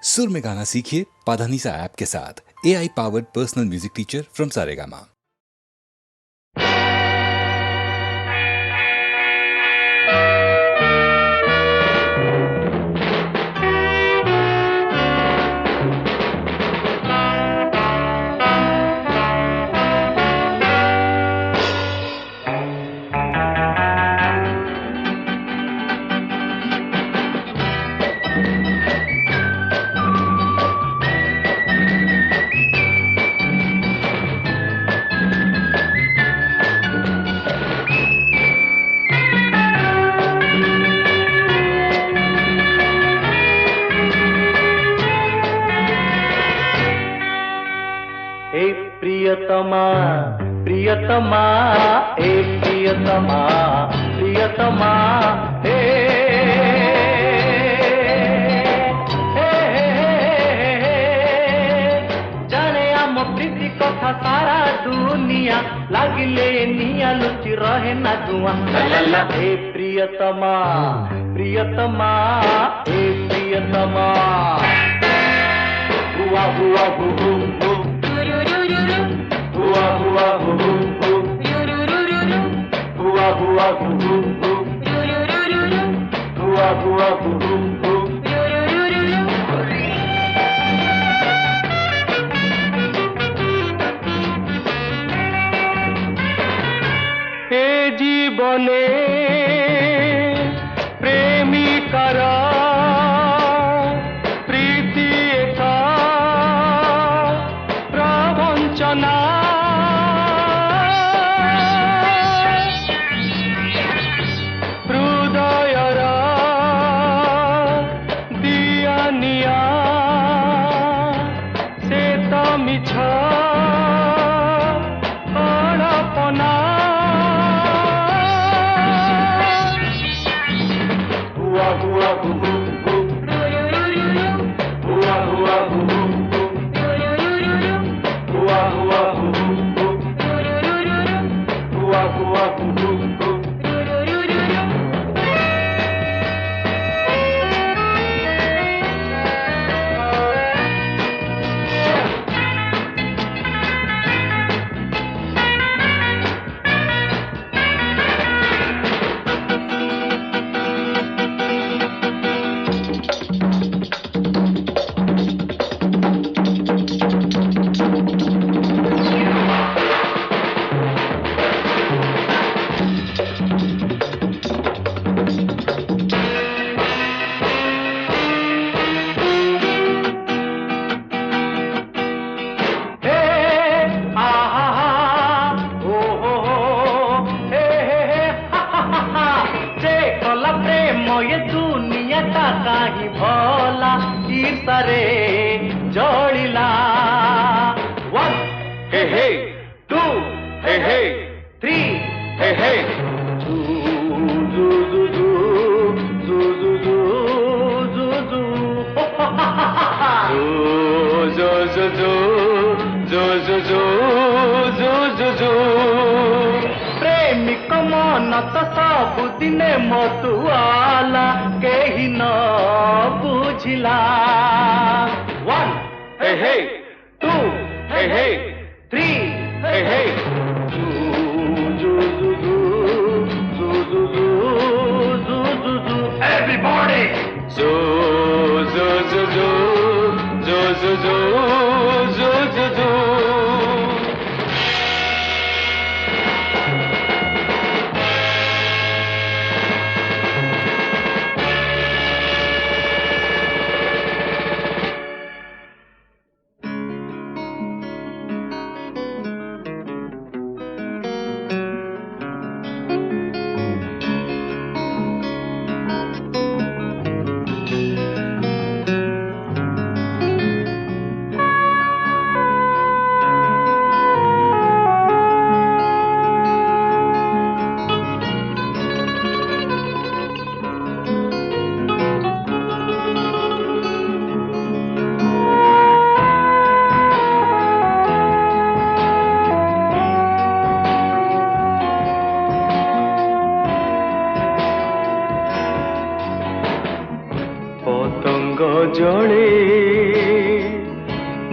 सुर में गाना सीखिए पाधानीसा ऐप के साथ। AI powered personal music teacher from Saregama. प्रियतमा प्रियतमा ए प्रियतमा प्रियतमा हे जाने आम प्रीति कथा सारा दुनिया लागिले निया लुचि रहे ना धुआं ला हे प्रियतमा प्रियतमा हे प्रियतमा हुआ हुआ हु हुआ हुआ हु हुआ हुआ हु हुआ हुआ हु हे जीवने प्रेमिकार प्रीति एका प्रवंचना हृदयर दिया निया से तो मिछ कल्पना हुआ हुआ हु हुआ हुआ हु हुआ हुआ हु हुआ हुआ हु काही भला ईर्षारे जलिला 1 हे हे 2 हे हे 3 हे हे जू जू जू जू जू जू जू जू जू जू जू जू जू जू जू प्रेमिक मन तो सब दिने मतुआला केही न बुझिला 1 हे हे 2 हे हे 3 हे हे जू जू जू जू जू जू जू जू everybody जू जू जू जू जू जू जू जू जू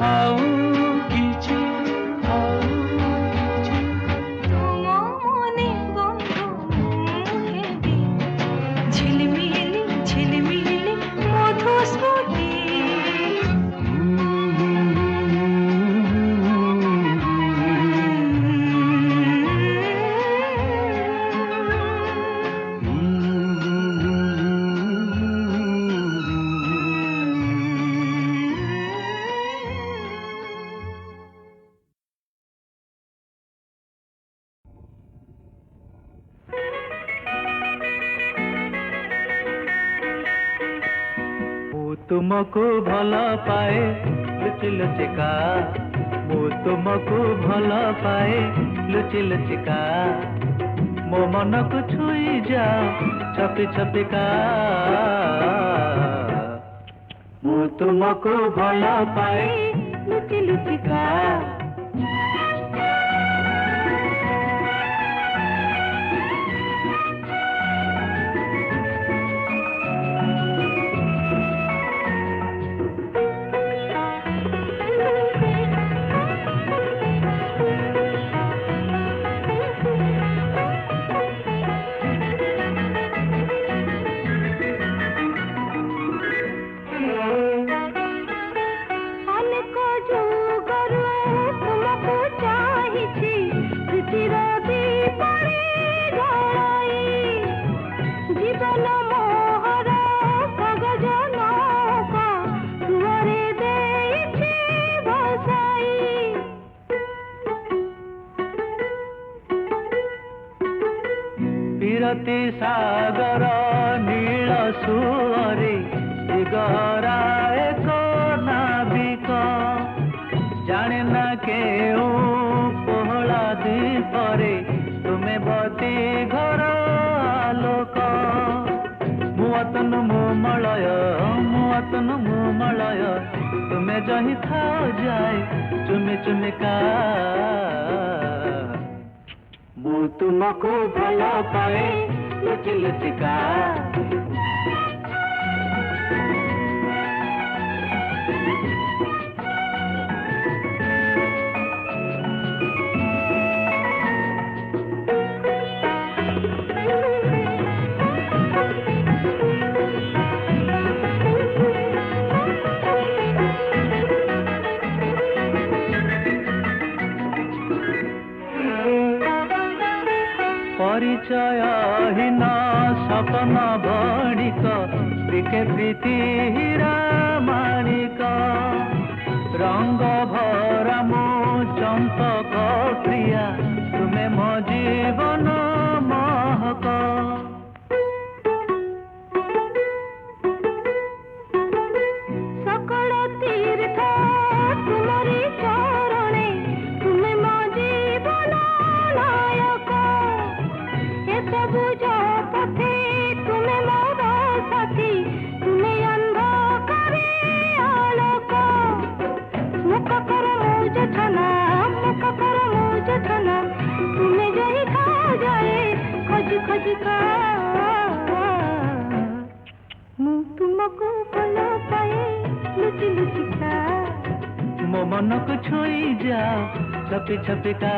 ଆଉ କିଛି ଆଉ କିଛି तुम मने बंधु हेबी झिलमिली झिलमिली मधु स्मृति ମୁଁ ତୁମକୁ ଭଲ ପାଏ ଲୁଚି ଲୁଚିକା ମୁଁ ତୁମକୁ ଭଲ ପାଏ ଲୁଚି ଲୁଚିକା ମୋ ମନକୁ ଛୁଇଁ ଯାଅ ଛପି ଛପିକା ମୁଁ ତୁମକୁ ଭଲ ପାଏ ଲୁଚି ଲୁଚିକା अनेक जुगରୁ तुमको चाहिछि प्रीतिर दीपरे जलाई जीवन मोहर कागज नौका तुअरे देइछि भसाई বিরতি সাগর নীল সুরে দিগরা এক নাবিক জানে না কেউ পহলা দ্বীপরে তুমি বতি ঘর আলোক মুতন মুমলয় তুমি যহি থাও যায় চুমি চুমিকা ମୁଁ ତୁମକୁ ଭଲ ପାଏ ଲୁଚି ଲୁଚିକା परिचयहीन सपन बणिक प्रीके प्रीति हीरा माणिक रंग भरा मो चंपक प्रिया तुमे मो जीवन महक सकल तीर्थ तुमरी चरणे तुमे मो जीवन नायक एसबु पथे तुमे मोर साथी तुमे अंधकारे आलोक मुख कर मुझ छना तुमे जही खा जाए खोज खोज का ମୁଁ ତୁମକୁ ଭଲ ପାଏ ଲୁଚି ଲୁଚିକା ମୋ ମନକୁ ଛୁଇଁ ଯାଅ ଛପି ଛପିକା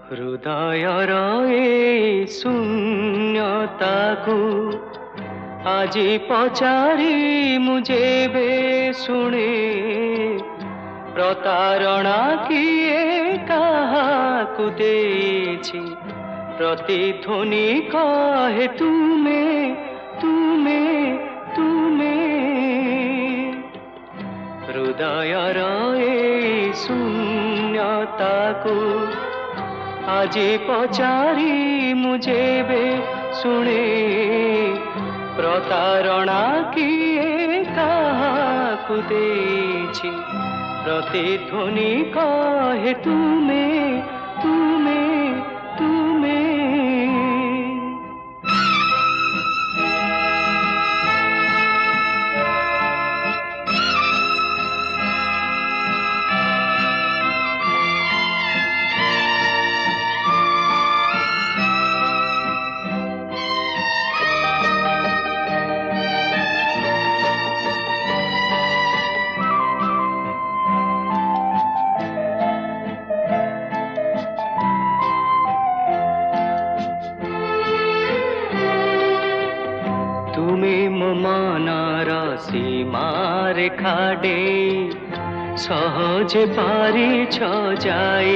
हृदयर ए शून्यताकु আজি ପଚାରି ମୁଁ ଯେବେ ଶୁଣେ ପ୍ରତାରଣା କିଏ କାହାକୁ ଦେଇଛି ପ୍ରତିଧ୍ୱନି କହେ ତୁମେ ତୁମେ ତୁମେ ହୃଦୟର ଏଇ ଶୂନ୍ୟତାକୁ আজি ପଚାରି ମୁଁ ଯେବେ ଶୁଣେ ପ୍ରତାରଣା କିଏ କାହାକୁ ଦେଇଛି ପ୍ରତିଧ୍ୱନି କହେ ତୁମେ ତୁମେ ତୁମେ মনৰ সীমাৰেখা দেই সহজে পাৰিছ যাই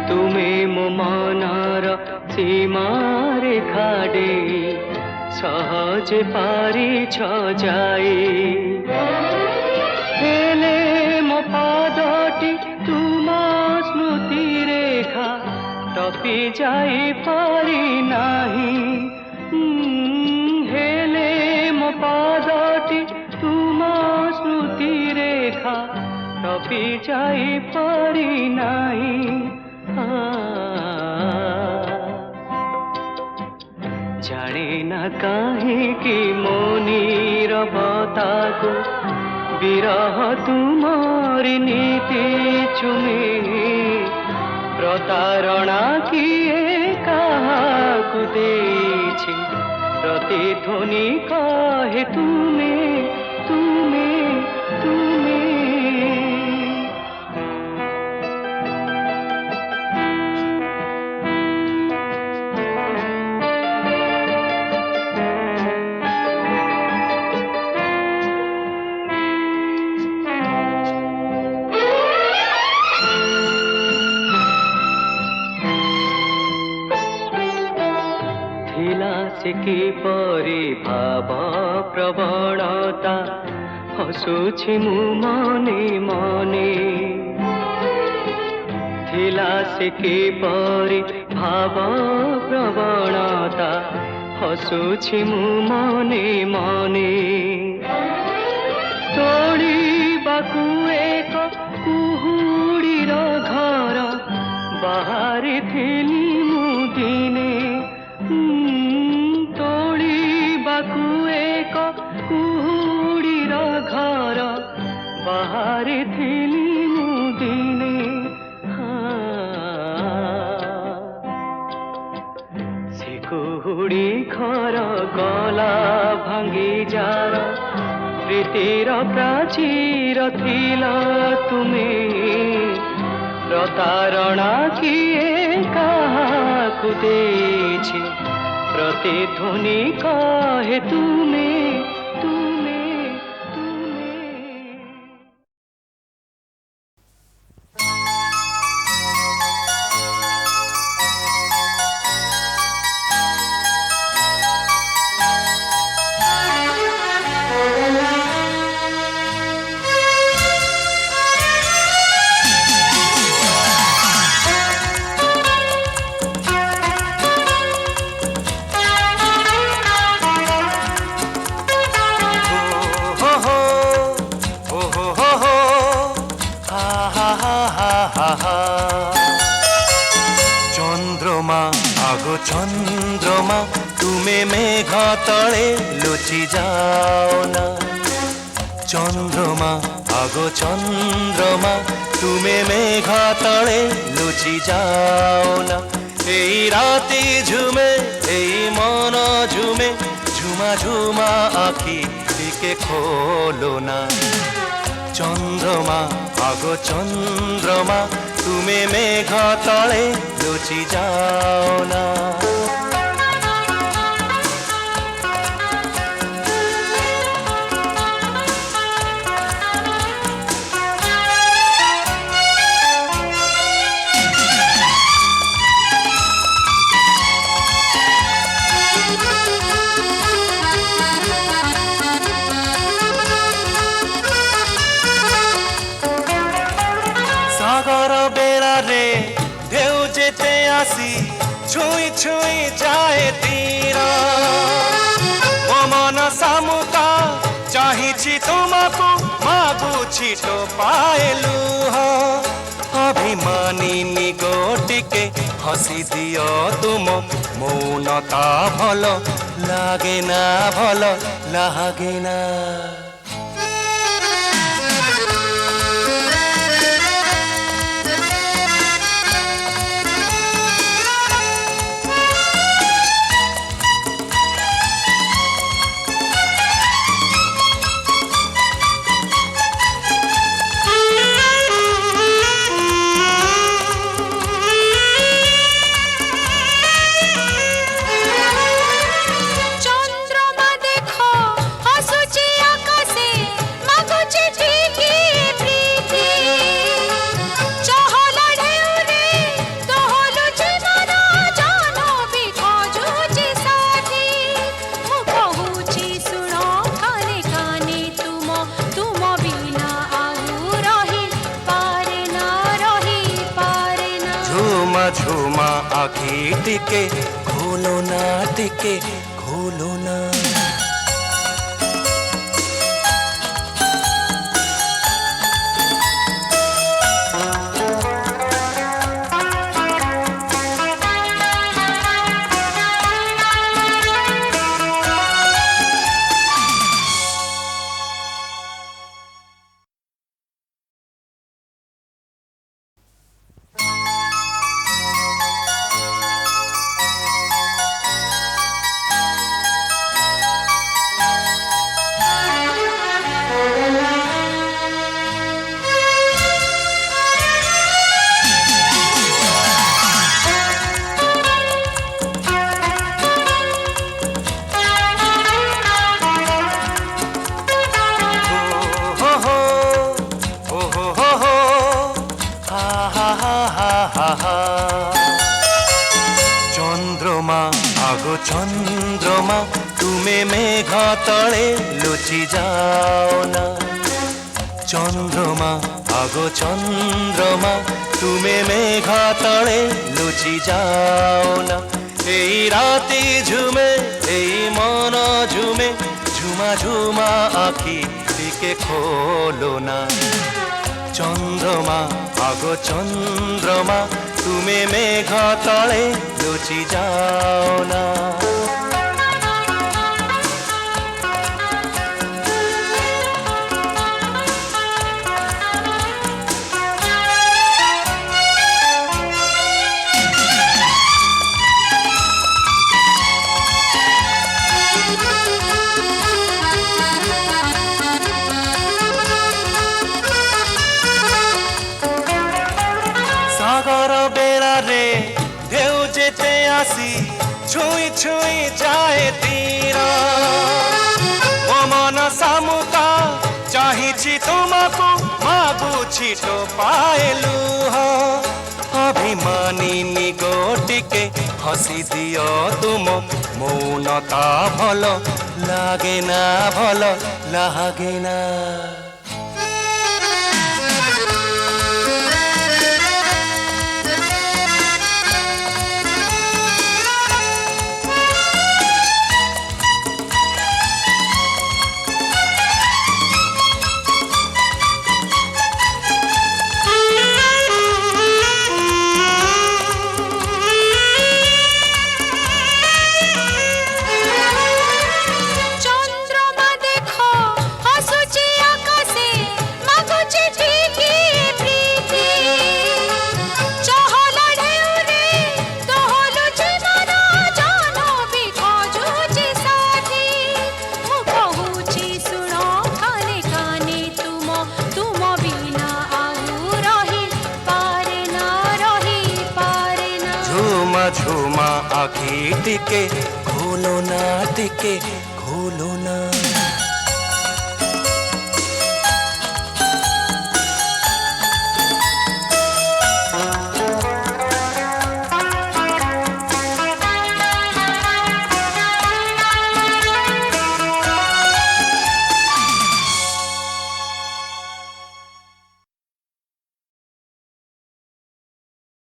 তুমি ମୋ ମନର ସୀମାରେଖା ଦେଇ ସହଜେ ପାରିଛ ଯାଇ ହେଲେ ମୋ ପାଦଟି ତୁମ ସ୍ମୃତି ରେଖା ଟପି ଯାଇ ପାରି ନାହିଁ হেলে মো পাদটি তুম স্মৃতি রেখা টপি যাই পারি নাই জানি না কাহিকি মো নীরবতাকু বিরহ তুমরি নীতি চুমে প্রতারণা কিয়ে কাহাকু ଦେଇଛି प्रतिध्वनि कहे तुमे तुमे तुमे से किपरि भाव प्रवणता हसुछि मु मने मने थिला से किपरि भाव प्रवणता हसुछि मु मने मने तोड़िबाकु एक कुहुड़ीर घर बाहरी थिली मु दिने एक कुहुड़ीर घर बाहरी थिली मु दिने से कुहुड़ी घर गला भांगी जार प्रीतिर प्राचीर थिला तुमे प्रतारणा किए काहाकु ଦେଇଛି प्रतिध्वनि कहे तुमे तुमे तुमे चंद्रमा आगो चंद्रमा तुमे मेघ तले लुचि जाओ ना चंद्रमा आगो चंद्रमा तुमे मेघ तले लुचि जाओ ना এই রাতে ঝুমে এই মন ঝুমে ঝুমা ঝুমা আখি দিকে খোলো না চন্দ্রমা আগো চন্দ্রমা তুমি মেঘ তলে লুচি যাও না ଛୁଇଁ ଯାଏ ତୀର ମୋ ମନ ସାମୁକା ଚାହିଁଛି ତୁମକୁ ମାଗୁଛି ତ ପାଏଲୁ ଅଭିମାନିନୀ ଗୋଟିକେ ହସି ଦିଅ ତୁମ ମୌନତା ଭଲ ଲାଗେ ନା ଭଲ ଲାଗେ ନା ঝুমা আখি টিকে খোলো না টিকে খোলো না চন্দ্রমা আগো চন্দ্রমা তুমি মেঘ তলে লুচি যাও না চন্দ্রমা আগো চন্দ্রমা তুমি মেঘ তলে লুচি যাও না এই রাতি ঝুমে এই মন ঝুমে ঝুমা ঝুমা আখি দিকে খোলো না চন্দ্রমা আগো চন্দ্রমা তুমি মেঘ তলে লুচি যাও না সাগর বেড়ারে ঢেউ যেতে আসি ছুঁই ছুঁই যায় তীর ও মন সামুকা চাহিছি তোমাকু মাগুছি তো পায়েলু অভিমানিনী গোটিকে হসি দিও তুম মৌনতা ভাল লাগে না ভাল লাগে না ঝুমা আখি টিকে খোলো না টিকে খোলো না